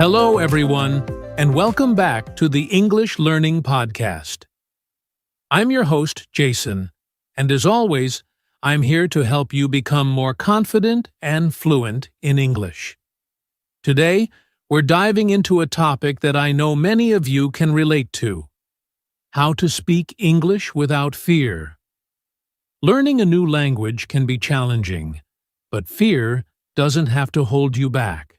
Hello, everyone, and welcome back to the English Learning Podcast. I'm your host, Jason, and as always, I'm here to help you become more confident and fluent in English. Today, we're diving into a topic that I know many of you can relate to: how to speak English without fear. Learning a new language can be challenging, but fear doesn't have to hold you back.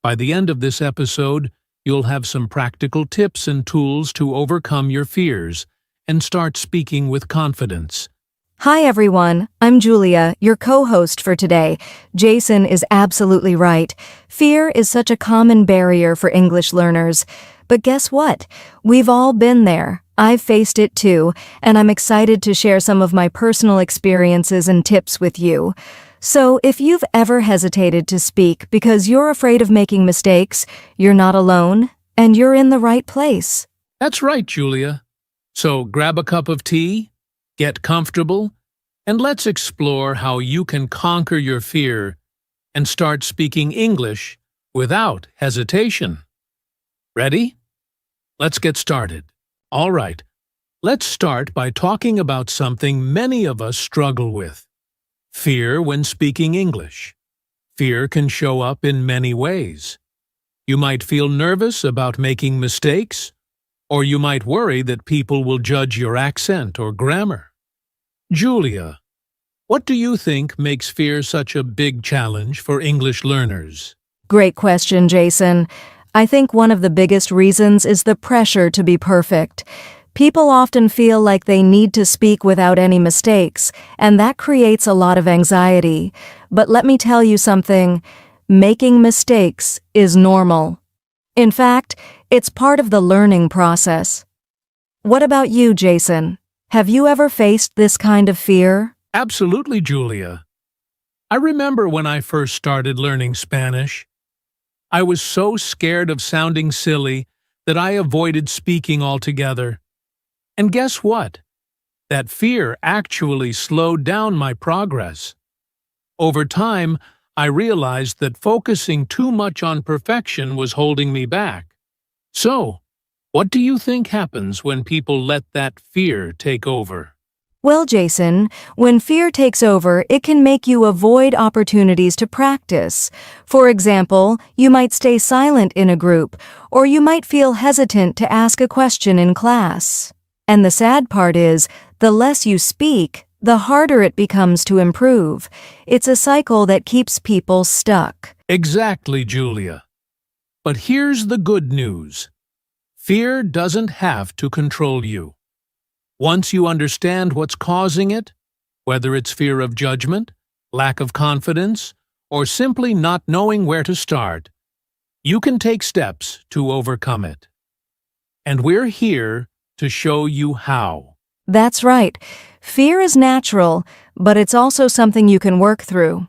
By the end of this episode, you'll have some practical tips and tools to overcome your fears and start speaking with confidence. Hi everyone, I'm Julia, your co-host for today. Jason is absolutely right. Fear is such a common barrier for English learners. But guess what? We've all been there. I've faced it too, and I'm excited to share some of my personal experiences and tips with you. So, if you've ever hesitated to speak because you're afraid of making mistakes, you're not alone, and you're in the right place. That's right, Julia. So grab a cup of tea, get comfortable, and let's explore how you can conquer your fear and start speaking English without hesitation. Ready? Let's get started. All right, let's start by talking about something many of us struggle with: fear when speaking English. Fear can show up in many ways. You might feel nervous about making mistakes, or you might worry that people will judge your accent or grammar. Julia, what do you think makes fear such a big challenge for English learners? Great question, Jason. I think one of the biggest reasons is the pressure to be perfect. People often feel like they need to speak without any mistakes, and that creates a lot of anxiety. But let me tell you something: making mistakes is normal. In fact, it's part of the learning process. What about you, Jason? Have you ever faced this kind of fear? Absolutely, Julia. I remember when I first started learning Spanish. I was so scared of sounding silly that I avoided speaking altogether. And guess what? That fear actually slowed down my progress. Over time, I realized that focusing too much on perfection was holding me back. So, what do you think happens when people let that fear take over? Well, Jason, when fear takes over, it can make you avoid opportunities to practice. For example, you might stay silent in a group, or you might feel hesitant to ask a question in class. And the sad part is, the less you speak, the harder it becomes to improve. It's a cycle that keeps people stuck. Exactly, Julia. But here's the good news: fear doesn't have to control you. Once you understand what's causing it, whether it's fear of judgment, lack of confidence, or simply not knowing where to start, you can take steps to overcome it. And we're here to show you how. That's right. Fear is natural, but it's also something you can work through.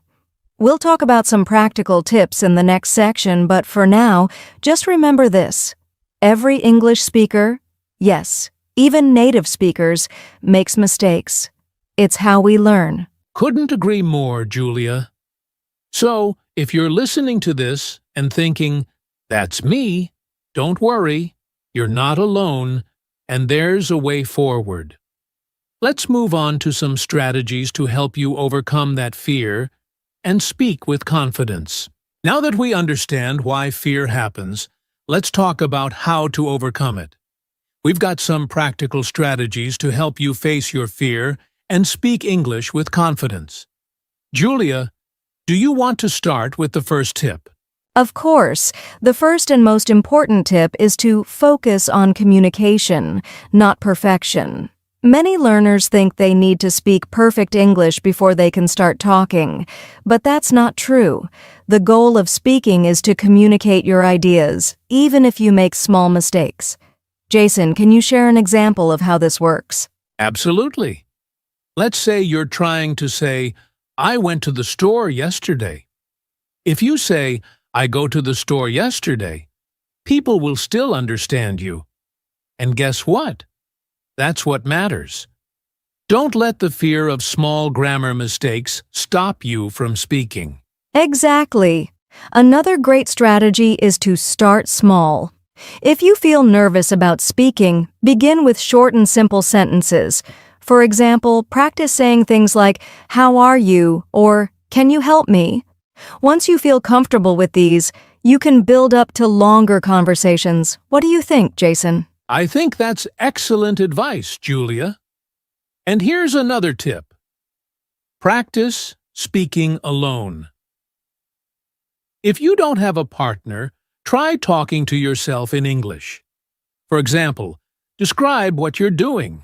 We'll talk about some practical tips in the next section, but for now, just remember this: every English speaker, yes, even native speakers, makes mistakes. It's how we learn. Couldn't agree more, Julia. So, if you're listening to this and thinking, "That's me," don't worry, you're not alone, and there's a way forward. Let's move on to some strategies to help you overcome that fear and speak with confidence. Now that we understand why fear happens, let's talk about how to overcome it. We've got some practical strategies to help you face your fear and speak English with confidence. Julia, do you want to start with the first tip? Of course, the first and most important tip is to focus on communication, not perfection. Many learners think they need to speak perfect English before they can start talking, but that's not true. The goal of speaking is to communicate your ideas, even if you make small mistakes. Jason, can you share an example of how this works? Absolutely. Let's say you're trying to say, "I went to the store yesterday." If you say, "I go to the store yesterday," people will still understand you. And guess what? That's what matters. Don't let the fear of small grammar mistakes stop you from speaking. Exactly. Another great strategy is to start small. If you feel nervous about speaking, begin with short and simple sentences. For example, practice saying things like, "How are you?" or "Can you help me?" Once you feel comfortable with these, you can build up to longer conversations. What do you think, Jason? I think that's excellent advice, Julia. And here's another tip. Practice speaking alone. If you don't have a partner, try talking to yourself in English. For example, describe what you're doing,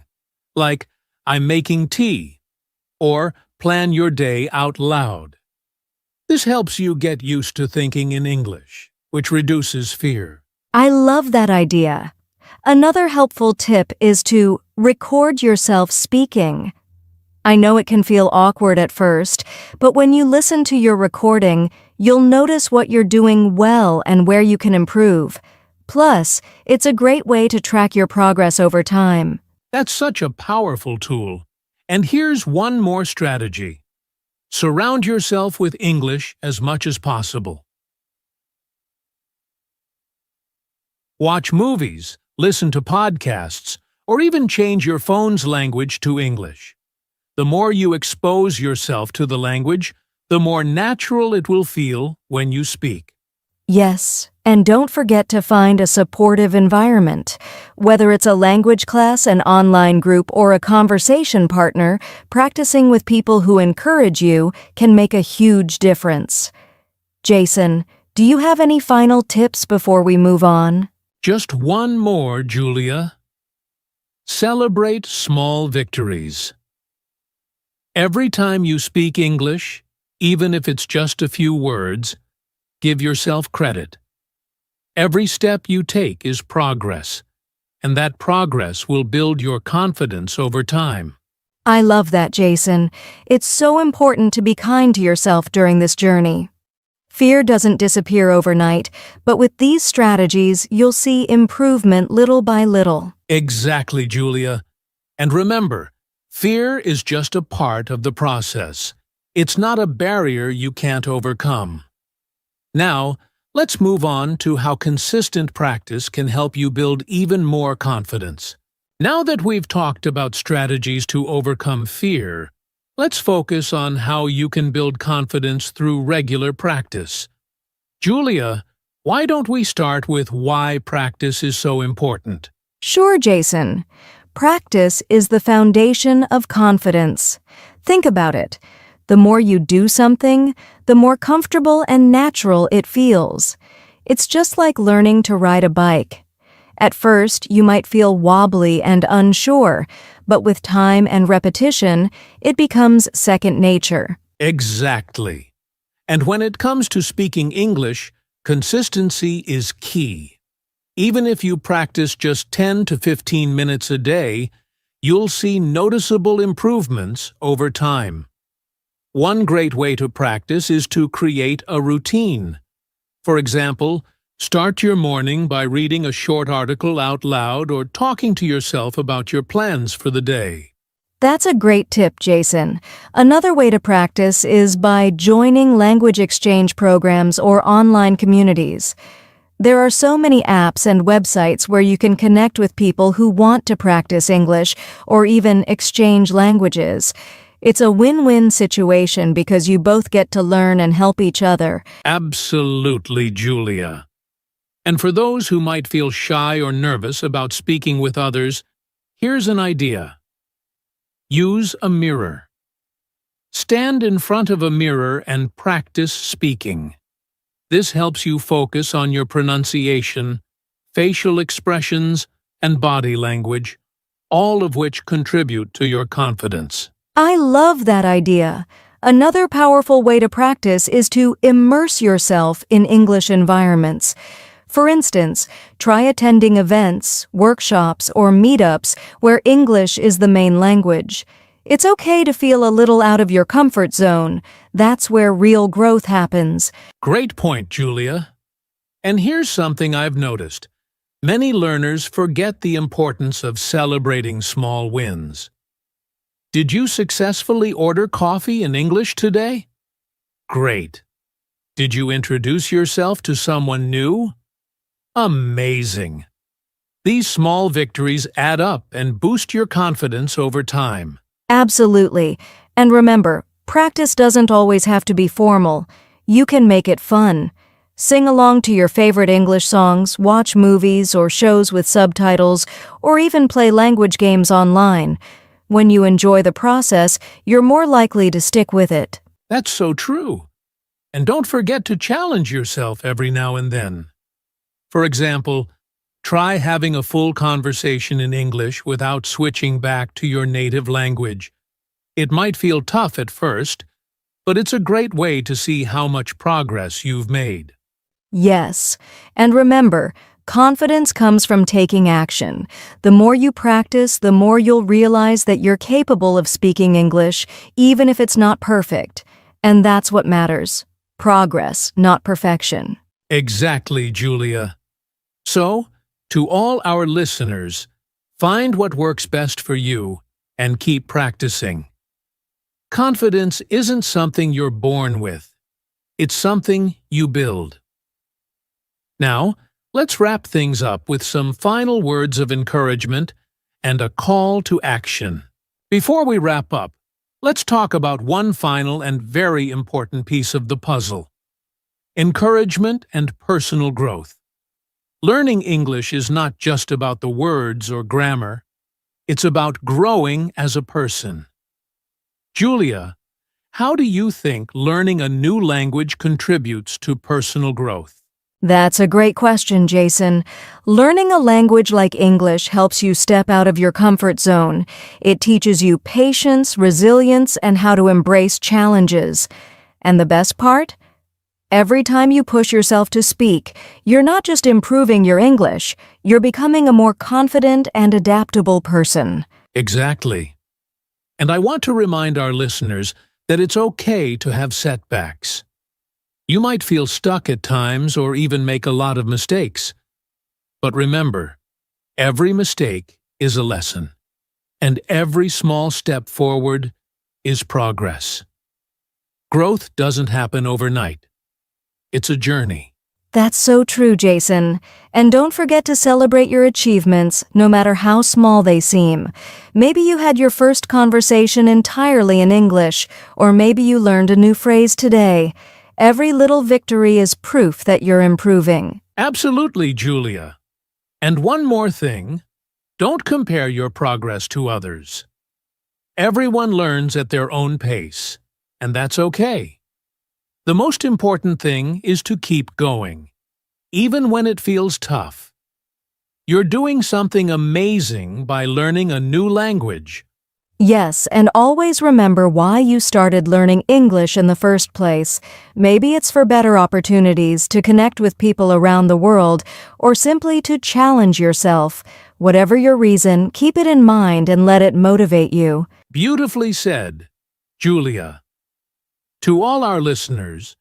like, "I'm making tea," or plan your day out loud. This helps you get used to thinking in English, which reduces fear. I love that idea. Another helpful tip is to record yourself speaking. I know it can feel awkward at first, but when you listen to your recording, you'll notice what you're doing well and where you can improve. Plus, it's a great way to track your progress over time. That's such a powerful tool. And here's one more strategy. Surround yourself with English as much as possible. Watch movies, listen to podcasts, or even change your phone's language to English. The more you expose yourself to the language, the more natural it will feel when you speak. Yes, and don't forget to find a supportive environment. Whether it's a language class, an online group, or a conversation partner, practicing with people who encourage you can make a huge difference. Jason, do you have any final tips before we move on? Just one more, Julia. Celebrate small victories. Every time you speak English, even if it's just a few words, give yourself credit. Every step you take is progress, and that progress will build your confidence over time. I love that, Jason. It's so important to be kind to yourself during this journey. Fear doesn't disappear overnight, but with these strategies, you'll see improvement little by little. Exactly, Julia. And remember, fear is just a part of the process. It's not a barrier you can't overcome. Now, let's move on to how consistent practice can help you build even more confidence. Now that we've talked about strategies to overcome fear, let's focus on how you can build confidence through regular practice. Julia, why don't we start with why practice is so important? Sure, Jason. Practice is the foundation of confidence. Think about it. The more you do something, the more comfortable and natural it feels. It's just like learning to ride a bike. At first, you might feel wobbly and unsure, but with time and repetition, it becomes second nature. Exactly. And when it comes to speaking English, consistency is key. Even if you practice just 10 to 15 minutes a day, you'll see noticeable improvements over time. One great way to practice is to create a routine. For example, start your morning by reading a short article out loud or talking to yourself about your plans for the day. That's a great tip, Jason. Another way to practice is by joining language exchange programs or online communities. There are so many apps and websites where you can connect with people who want to practice English or even exchange languages. It's a win-win situation because you both get to learn and help each other. Absolutely, Julia. And for those who might feel shy or nervous about speaking with others, here's an idea. Use a mirror. Stand in front of a mirror and practice speaking. This helps you focus on your pronunciation, facial expressions, and body language, all of which contribute to your confidence. I love that idea. Another powerful way to practice is to immerse yourself in English environments. For instance, try attending events, workshops, or meetups where English is the main language. It's okay to feel a little out of your comfort zone. That's where real growth happens. Great point, Julia. And here's something I've noticed. Many learners forget the importance of celebrating small wins. Did you successfully order coffee in English today? Great. Did you introduce yourself to someone new? Amazing! These small victories add up and boost your confidence over time. Absolutely. And remember, practice doesn't always have to be formal. You can make it fun. Sing along to your favorite English songs, watch movies or shows with subtitles, or even play language games online. When you enjoy the process, you're more likely to stick with it. That's so true. And don't forget to challenge yourself every now and then. For example, try having a full conversation in English without switching back to your native language. It might feel tough at first, but it's a great way to see how much progress you've made. Yes, and remember, confidence comes from taking action. The more you practice, the more you'll realize that you're capable of speaking English, even if it's not perfect. And that's what matters. Progress, not perfection. Exactly, Julia. So, to all our listeners, find what works best for you and keep practicing. Confidence isn't something you're born with. It's something you build. Now, let's wrap things up with some final words of encouragement and a call to action. Before we wrap up, let's talk about one final and very important piece of the puzzle: encouragement and personal growth. Learning English is not just about the words or grammar. It's about growing as a person. Julia, how do you think learning a new language contributes to personal growth? That's a great question, Jason. Learning a language like English helps you step out of your comfort zone. It teaches you patience, resilience, and how to embrace challenges. And the best part? Every time you push yourself to speak, you're not just improving your English, you're becoming a more confident and adaptable person. Exactly. And I want to remind our listeners that it's okay to have setbacks. You might feel stuck at times or even make a lot of mistakes. But remember, every mistake is a lesson, and every small step forward is progress. Growth doesn't happen overnight. It's a journey. That's so true, Jason. And don't forget to celebrate your achievements, no matter how small they seem. Maybe you had your first conversation entirely in English, or maybe you learned a new phrase today. Every little victory is proof that you're improving. Absolutely, Julia. And one more thing, don't compare your progress to others. Everyone learns at their own pace, and that's okay. The most important thing is to keep going, even when it feels tough. You're doing something amazing by learning a new language. Yes, and always remember why you started learning English in the first place. Maybe it's for better opportunities to connect with people around the world, or simply to challenge yourself. Whatever your reason, keep it in mind and let it motivate you. Beautifully said, Julia. To all our listeners,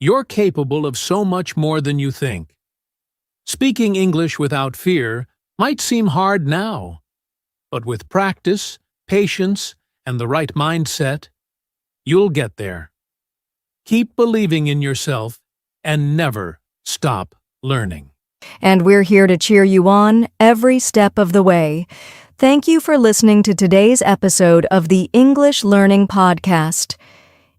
you're capable of so much more than you think. Speaking English without fear might seem hard now, but with practice, patience, and the right mindset, you'll get there. Keep believing in yourself and never stop learning. And we're here to cheer you on every step of the way. Thank you for listening to today's episode of the English Learning Podcast.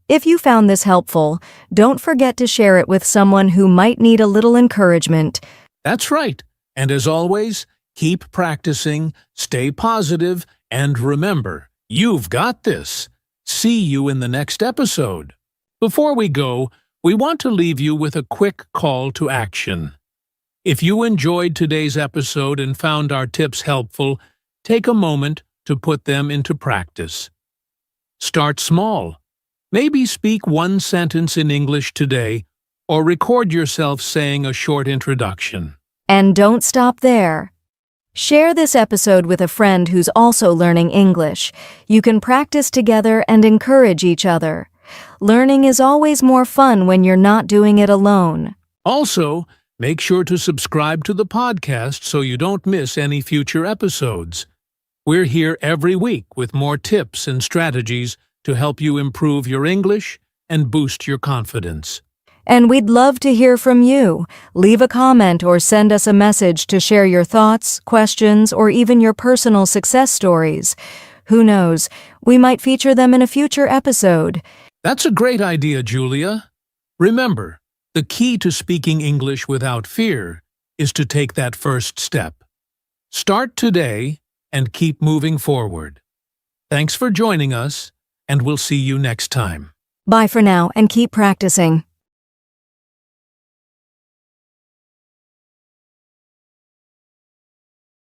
If you found this helpful, don't forget to share it with someone who might need a little encouragement. That's right. And as always, keep practicing, stay positive, and remember, you've got this. See you in the next episode. Before we go, we want to leave you with a quick call to action. If you enjoyed today's episode and found our tips helpful, take a moment to put them into practice. Start small. Maybe speak one sentence in English today, or record yourself saying a short introduction. And don't stop there. Share this episode with a friend who's also learning English. You can practice together and encourage each other. Learning is always more fun when you're not doing it alone. Also, make sure to subscribe to the podcast so you don't miss any future episodes. We're here every week with more tips and strategies to help you improve your English and boost your confidence. And we'd love to hear from you. Leave a comment or send us a message to share your thoughts, questions, or even your personal success stories. Who knows, we might feature them in a future episode. That's a great idea, Julia. Remember, the key to speaking English without fear is to take that first step. Start today and keep moving forward. Thanks for joining us, and we'll see you next time. Bye for now and keep practicing.